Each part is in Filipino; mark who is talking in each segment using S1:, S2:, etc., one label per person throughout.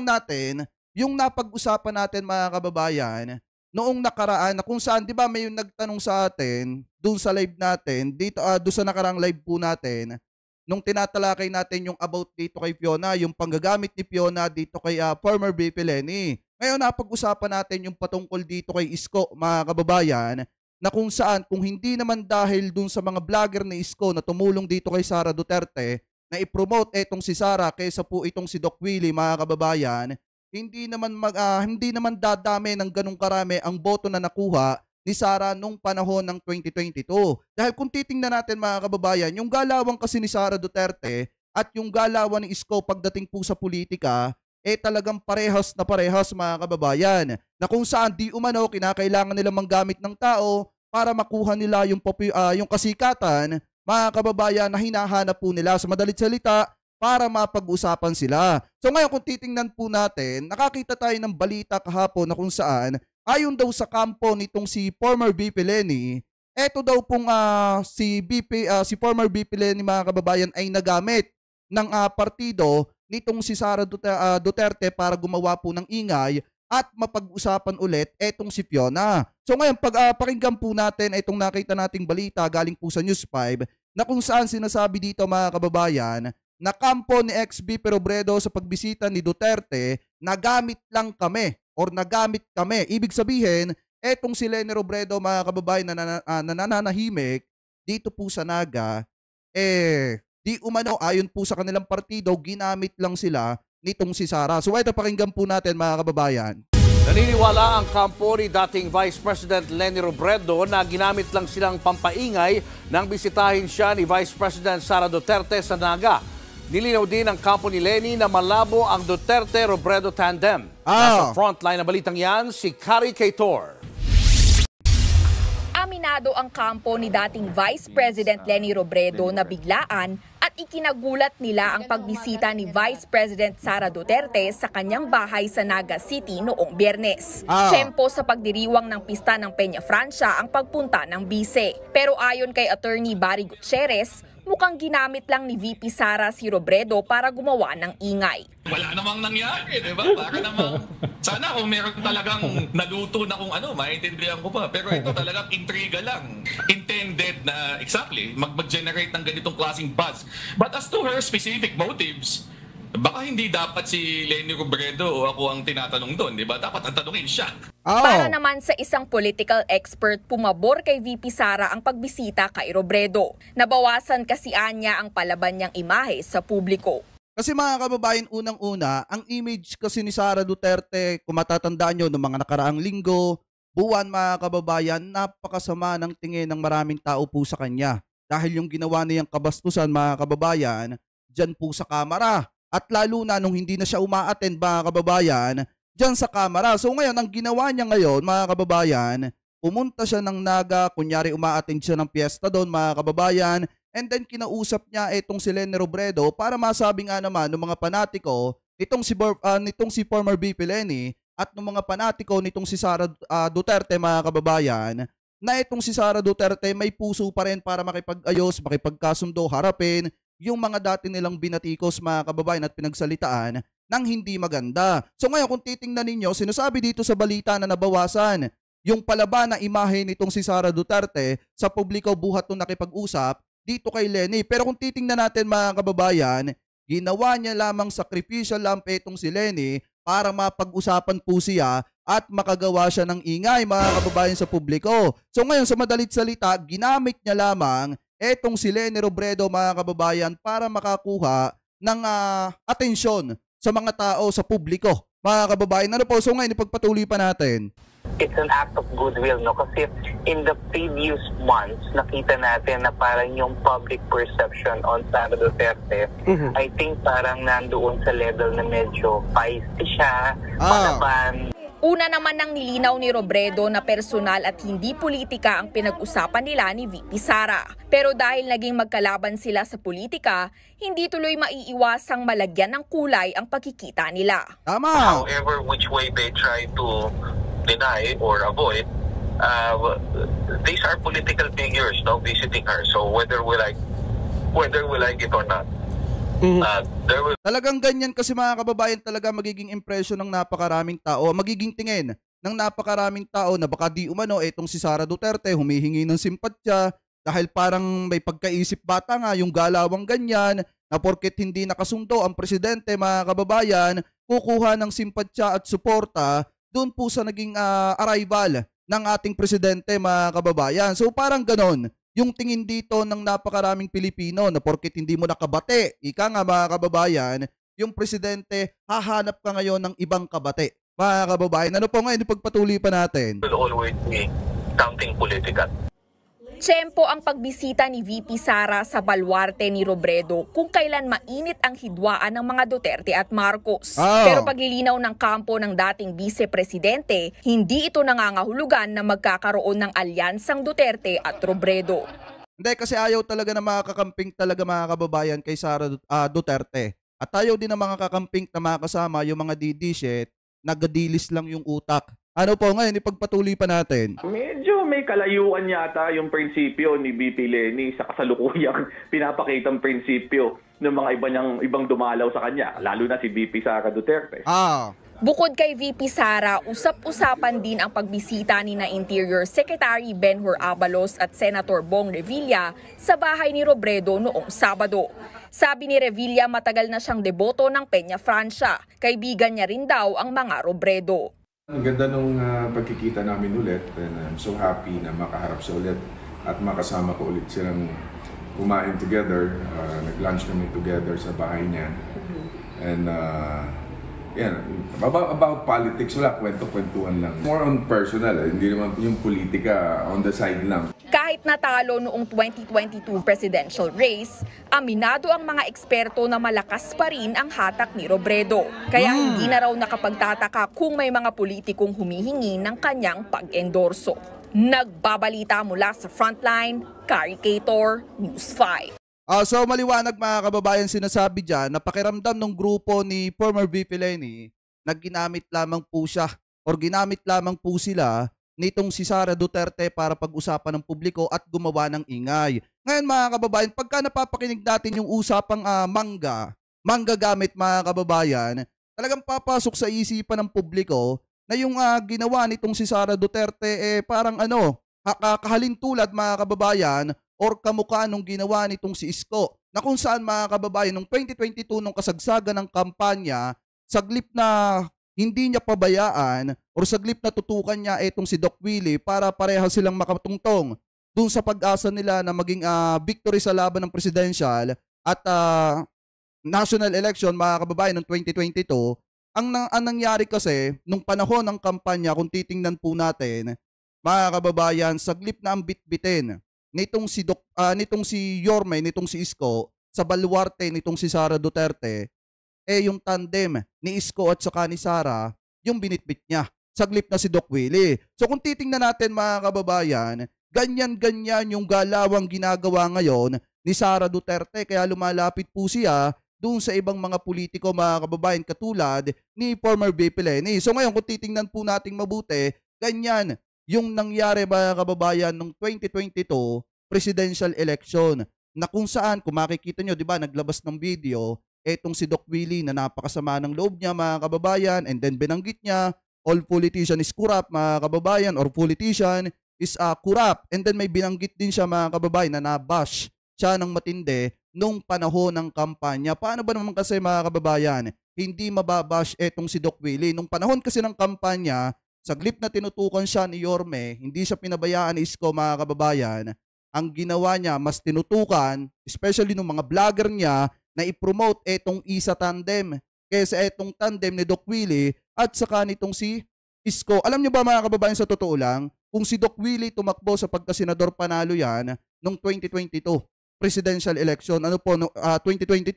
S1: natin yung napag-usapan natin mga kababayan noong nakaraan na kung saan 'di ba may yung nagtanong sa atin doon sa live natin dito doon sa nakaraang live po natin nung tinatalakay natin yung about dito kay Fiona, yung panggagamit ni Fiona dito kay former VP Lenny. Ngayon napag-usapan natin yung patungkol dito kay Isko mga kababayan na kung saan kung hindi naman dahil dun sa mga vlogger ni Isko na tumulong dito kay Sara Duterte na i-promote etong si Sara kaysa po itong si Doc Willie mga kababayan, hindi naman dadami ng ganung karami ang boto na nakuha ni Sara nung panahon ng 2022. Dahil kung titingnan natin mga kababayan, yung galawan kasi ni Sara Duterte at yung galawan ni Isko pagdating po sa politika, talagang parehas na parehas mga kababayan. Na kung saan di umano kinakailangan nila manggamit ng tao para makuha nila yung kasikatan, mga kababayan, na hinahanap po nila sa madalit salita para mapag-usapan sila. So ngayon kung titingnan po natin, nakakita tayo ng balita kahapon na kung saan ayon daw sa kampo nitong si former VP Lenny, eto daw pong si former VP Lenny mga kababayan ay nagamit ng partido nitong si Sara Duterte para gumawa po ng ingay at mapag-usapan ulit etong si Fiona. So ngayon pakinggan po natin itong nakita nating balita galing po sa News 5 na kung saan sinasabi dito mga kababayan na kampo ni ex-VP Robredo sa pagbisita ni Duterte, nagamit kami. Ibig sabihin, etong si Leni Robredo mga kababayan na nananahimik dito po sa Naga, di umano ayon po sa kanilang partido, ginamit lang sila nitong si Sara. So ito pakinggan po natin mga kababayan.
S2: Naniniwala ang kampo ni dating Vice President Leni Robredo na ginamit lang silang pampaingay nang bisitahin siya ni Vice President Sara Duterte sa Naga. Nilinaw din ang kampo ni Leni na malabo ang Duterte-Robredo tandem. Nasa frontline na balitang yan, si Kari Kaitor.
S3: Aminado ang kampo ni dating Vice President Leni Robredo na biglaan at ikinagulat nila ang pagbisita ni Vice President Sara Duterte sa kanyang bahay sa Naga City noong Biyernes. Tiyempo sa pagdiriwang ng pista ng Peña Francia ang pagpunta ng bise. Pero ayon kay Attorney Barry Gutierrez, mukhang ginamit lang ni VP Sara si Robredo para gumawa ng ingay.
S4: Wala namang nangyari, di ba? Baka namang, sana kung meron talagang naluto na kung ano, maintindihan ko pa. Pero ito talagang intriga lang. Intended na, exactly, mag-generate ng ganitong klaseng buzz. But as to her specific motives, baka hindi dapat si Leni Robredo o ako ang tinatanong doon, di ba? Dapat ang tanungin siya.
S3: Para naman sa isang political expert, pumabor kay VP Sara ang pagbisita kay Robredo. Nabawasan kasi anya ang palaban niyang imahe sa publiko.
S1: Kasi mga kababayan, unang-una, ang image kasi ni Sara Duterte, kung matatandaan nyo noong mga nakaraang linggo, buwan mga kababayan, napakasama ng tingin ng maraming tao po sa kanya. Dahil yung ginawa niyang kabastusan mga kababayan, dyan po sa kamera. At lalo na nung hindi na siya uma-attend mga kababayan, dyan sa kamera. So ngayon, ang ginawa niya ngayon mga kababayan, pumunta siya ng Naga, kunyari uma-attend siya ng piyesta doon mga kababayan, and then kinausap niya itong si Leni Robredo para masabi nga naman ng mga panatiko nitong si former VP Lenny at ng mga panatiko nitong si Sara Duterte mga kababayan na itong si Sara Duterte may puso pa rin para makipag-ayos, makipagkasundo, harapin yung mga dati nilang binatikos mga kababayan at pinagsalitaan ng hindi maganda. So ngayon kung titingnan ninyo, sinasabi dito sa balita na nabawasan yung palaban na imahe nitong si Sara Duterte sa publiko buhat nung nakipag-usap dito kay Lenny. Pero kung titingnan natin mga kababayan, ginawa niya lamang sacrificial lamb itong si Lenny para mapag-usapan po siya at makagawa siya ng ingay mga kababayan sa publiko. So ngayon sa madalit salita, ginamit niya lamang etong si Leni Robredo mga kababayan para makakuha ng atensyon sa mga tao sa publiko. Mga kababayan, ano po? So ngayon ipagpatuloy pa natin.
S5: It's an act of goodwill, no? Kasi in the previous months, nakita natin na parang yung public perception on Sara Duterte, I think parang nandoon sa level na medyo feisty siya, palaban.
S3: Una naman nang nilinaw ni Robredo na personal at hindi politika ang pinag-usapan nila ni VP Sara. Pero dahil naging magkalaban sila sa politika, hindi tuloy maiiwasang malagyan ng kulay ang pagkikita nila.
S1: Tama!
S5: However, which way they try to deny or avoid, these are political figures, no, visiting her. So whether we like it or not, There will
S1: Talagang ganyan kasi mga kababayan talaga magiging impression ng napakaraming tao, magiging tingin ng napakaraming tao na baka di umano etong si Sara Duterte humihingi ng simpatya dahil parang may pagkaisip bata nga yung galawang ganyan na porket hindi nakasundo ang presidente mga kababayan, kukuha ng simpatya at suporta doon po sa naging arrival ng ating presidente mga kababayan. So parang ganon yung tingin dito ng napakaraming Pilipino na porket hindi mo nakabate, ika nga mga kababayan, yung presidente, hahanap ka ngayon ng ibang kabate. Mga kababayan, ano po ngayon, ipagpatuloy pa natin.
S5: always be something political.
S3: Tiyempo ang pagbisita ni VP Sara sa baluarte ni Robredo kung kailan mainit ang hidwaan ng mga Duterte at Marcos. Pero paglilinaw ng kampo ng dating vice-presidente, hindi ito nangangahulugan na magkakaroon ng alyansang Duterte at Robredo.
S1: Hindi, kasi ayaw talaga na makakamping talaga mga kababayan kay Sara Duterte. At ayaw din ng mga kakamping na makasama yung mga didishit, nagadilis lang yung utak. Ano po ngayon, ipagpatuloy pa natin.
S6: Medyo may kalayuan yata yung prinsipyo ni BP Leni sa kasalukuyang pinapakitang prinsipyo ng mga ibang dumalaw sa kanya, lalo na si VP Sara Duterte.
S3: Bukod kay VP Sara, usap-usapan din ang pagbisita ni na Interior Secretary Benhur Abalos at Senator Bong Revilla sa bahay ni Robredo noong Sabado. Sabi ni Revilla matagal na siyang deboto ng Peña Francia. Kaibigan niya rin daw ang mga Robredo.
S7: Ang ganda nung pagkikita namin ulit and I'm so happy na makaharap siya ulit at makasama ko ulit silang kumain together. Nag-lunch kami together sa bahay niya. And about politics, wala, kwento-kwentuhan lang. More on personal, hindi naman yung politika on the side lang.
S3: Kahit natalo noong 2022 presidential race, aminado ang mga eksperto na malakas pa rin ang hatak ni Robredo. Kaya hindi na raw nakapagtataka kung may mga politikong humihingi ng kanyang pag-endorso. Nagbabalita mula sa Frontline, Kari Cator, News 5.
S1: So maliwanag mga kababayan, sinasabi dyan na pakiramdam ng grupo ni former VP Leni na ginamit lamang po siya or ginamit lamang po sila nitong si Sara Duterte para pag-usapan ng publiko at gumawa ng ingay. Ngayon mga kababayan, pagka napapakinig natin yung usapang mangga gamit mga kababayan, talagang papasok sa isipan ng publiko na yung ginawa nitong si Sara Duterte parang kahalintulad mga kababayan or kamukha nung ginawa nitong si Isko na kung saan mga kababayan nung 2022 nung kasagsagan ng kampanya, saglip na hindi niya pabayaan or saglip na tutukan niya itong si Doc Willie para pareha silang makatungtong dun sa pag-asa nila na maging victory sa laban ng presidential at national election mga kababayan ng 2022. Ang nangyari kasi nung panahon ng kampanya, kung titingnan po natin mga kababayan, saglip na ang bitbitin nitong si Yorme, nitong si Isko, sa baluarte nitong si Sara Duterte, yung tandem ni Isko at saka ni Sara, yung binitbit niya. Saglip na si Doc Willie. So kung titingnan natin mga kababayan, ganyan-ganyan yung galawang ginagawa ngayon ni Sara Duterte, kaya lumalapit po siya doon sa ibang mga politiko mga kababayan katulad ni former VP Leni. So ngayon kung titingnan po natin mabuti, ganyan yung nangyari mga kababayan nung 2022 presidential election na kung saan, kung makikita nyo, di ba, naglabas ng video, etong si Doc Willie na napakasama ng loob niya mga kababayan and then binanggit niya, all politician is corrupt mga kababayan or politician is corrupt and then may binanggit din siya mga kababayan na nabash siya ng matindi nung panahon ng kampanya. Paano ba naman kasi mga kababayan, hindi mababash etong si Doc Willie? Nung panahon kasi ng kampanya, saglip na tinutukan siya ni Yorme, hindi siya pinabayaan ni Isko mga kababayan. Ang ginawa niya, mas tinutukan, especially ng mga vlogger niya, na i-promote etong isa tandem kaysa etong tandem ni Doc Willie at saka nitong si Isko. Alam niyo ba mga kababayan, sa totoo lang, kung si Doc Willie tumakbo sa pagkasenador, panalo yan noong 2022 presidential election, 2022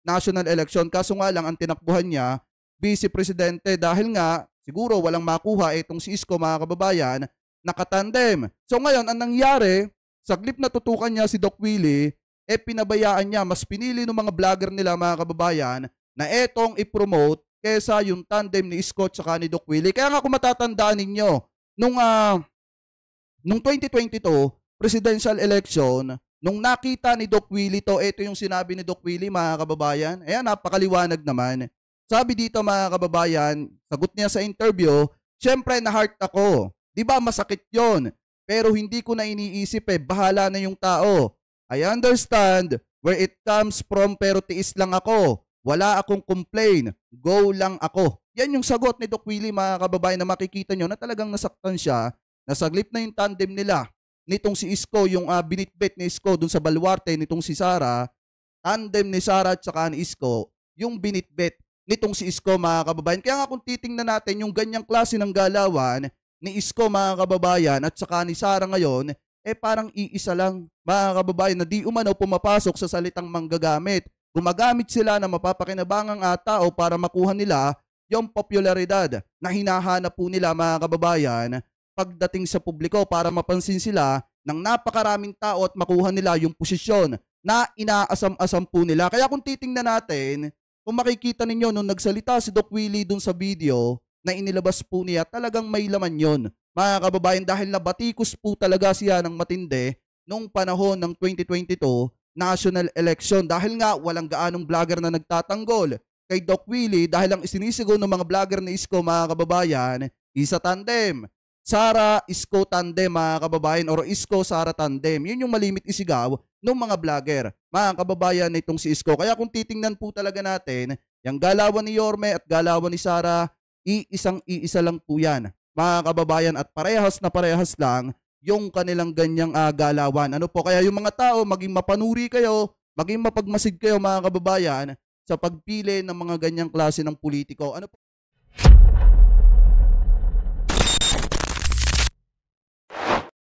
S1: national election. Kaso nga lang ang tinakbuhan niya, vice presidente, dahil nga siguro walang makuha itong si Isko mga kababayan, nakatandem. So ngayon, ang nangyari, saglip na tutukan niya si Doc Willie, pinabayaan niya, mas pinili ng mga vlogger nila mga kababayan na etong i-promote kesa yung tandem ni Isko at saka ni Doc Willie. Kaya nga kung matatandaan ninyo, nung 2022 presidential election, Nung nakita ni Doc Willie to, ito yung sinabi ni Doc Willie, mga kababayan. Ayan, napakaliwanag naman. Sabi dito, mga kababayan, sagot niya sa interview, syempre na-heart ako. Di ba masakit yon? Pero hindi ko na iniisip bahala na yung tao. I understand where it comes from pero tiis lang ako. Wala akong complain. Go lang ako. Yan yung sagot ni Doc Willie, mga kababayan, na makikita nyo na talagang nasaktan siya. Nasaglip na yung tandem nila. Nitong si Isko, yung binitbit ni Isko dun sa baluarte nitong si Sara, tandem ni Sara at saka ni Isko, yung binitbit nitong si Isko, mga kababayan. Kaya nga kung titingnan natin yung ganyang klase ng galawan ni Isko, mga kababayan, at saka ni Sara ngayon, parang iisa lang, mga kababayan, na di umano pumapasok sa salitang manggagamit. Gumagamit sila na mapapakinabangang tao para makuha nila yung popularidad na hinahanap po nila, mga kababayan, pagdating sa publiko para mapansin sila ng napakaraming tao at makuha nila yung posisyon na inaasam-asam po nila. Kaya kung titingnan natin, kung makikita ninyo nung nagsalita si Doc Willie dun sa video na inilabas po niya, talagang may laman yon, mga kababayan, dahil nabatikos po talaga siya ng matindi nung panahon ng 2022 national election. Dahil nga walang gaanong vlogger na nagtatanggol kay Doc Willie dahil ang isinisigaw ng mga vlogger ni Isko, mga kababayan, isa tandem. Sara Isko tandem, mga kababayan, or Isko Sara tandem. Yun yung malimit isigaw ng mga vlogger, mga kababayan, nitong si Isko. Kaya kung titingnan po talaga natin, yung galawan ni Yorme at galawan ni Sara, iisa lang po yan, mga kababayan, at parehas na parehas lang yung kanilang ganyang galawan. Ano po, kaya yung mga tao, maging mapanuri kayo, maging mapagmasid kayo, mga kababayan, sa pagpili ng mga ganyang klase ng politiko. Ano po?